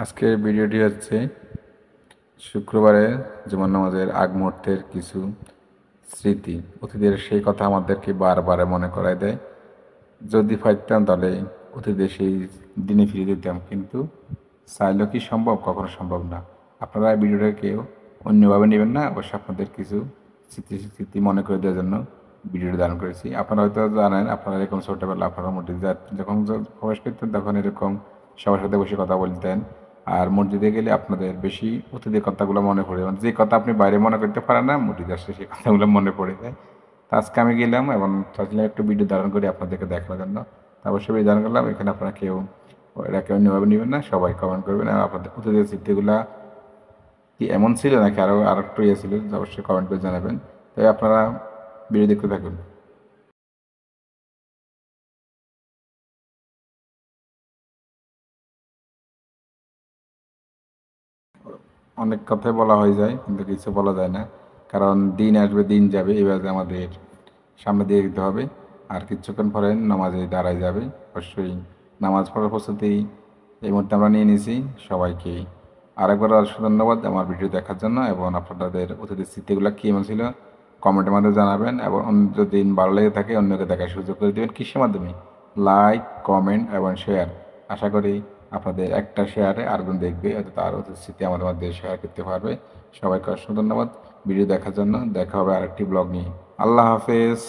আজকের ভিডিওটি হচ্ছে শুক্রবারে জুমার নামাজের আগ মুহূর্তের কিছু স্মৃতি। অতীতের সেই কথা আমাদেরকে বারবার মনে করায় দেয়। যদি পারতাম তাহলে অতীতের সেই দিনে ফিরে যেতাম, কিন্তু চাইলেও কি সম্ভব? কখনো সম্ভব না। আপনারা এই ভিডিওটা কেউ অন্যভাবে নেবেন না, অবশ্যই আপনাদের কিছু স্মৃতি স্মৃতি মনে করে দেওয়ার জন্য ভিডিওটি ধারণ করেছি। আপনারা হয়তো জানেন, আপনারা এরকম ছোটোবেলা আপনারা মসজিদে যখন প্রবেশ করতেন তখন এরকম সবার সাথে বসে কথা বলতেন। আর মসজিদে গেলে আপনাদের বেশি অতীতের কথাগুলো মনে পড়ে, মানে যে কথা আপনি বাইরে মনে করতে পারেন না, মসজিদে আসলে সেই কথাগুলো মনে পড়ে যায়। তো আজকে আমি গেলাম এবং চাচ্ছিলাম একটু ভিডিও ধারণ করে আপনাদেরকে দেখানোর জন্য। তা অবশ্যই ভিডিও ধারণ করলাম। এখানে আপনারা কেউ এটাকে অন্যভাবে নেবেন না, সবাই কমেন্ট করবেন। আর আপনাদের অতীতের স্মৃতিগুলা কি এমন ছিল নাকি আরও একটু ইয়ে ছিল, অবশ্যই কমেন্ট করে জানাবেন। তবে আপনারা ভিডিও দেখতে থাকুন। অনেক কথাই বলা হয়ে যায়, কিন্তু কিছু বলা যায় না, কারণ দিন আসবে দিন যাবে, এভাবে আমাদের সামনে দিয়ে দিতে হবে। আর কিছুক্ষণ পরে নামাজে দাঁড়ায় যাবে। অবশ্যই নামাজ পড়ার প্রস্তুতি এই মুহূর্তে আমরা নিয়ে নিয়েছি। সবাইকে আরেকবার অবশ্যই ধন্যবাদ আমার ভিডিও দেখার জন্য, এবং আপনাদের অতীতের স্মৃতিগুলো কী এমন ছিল কমেন্টের মাধ্যমে জানাবেন, এবং যদি দিন ভালো লেগে থাকে অন্যকে দেখার সুযোগ করে দেবেন। কিসের মাধ্যমে? লাইক, কমেন্ট এবং শেয়ার। আশা করি আপনাদের একটা শেয়ারে আরেকজন দেখবে, হয়তো তার অতীত স্মৃতি আমাদের মধ্যে শেয়ার করতে পারবে। সবাইকে অসংখ্য ধন্যবাদ ভিডিও দেখার জন্য। দেখা হবে আরেকটি ব্লগ নিয়ে। আল্লাহ হাফেজ।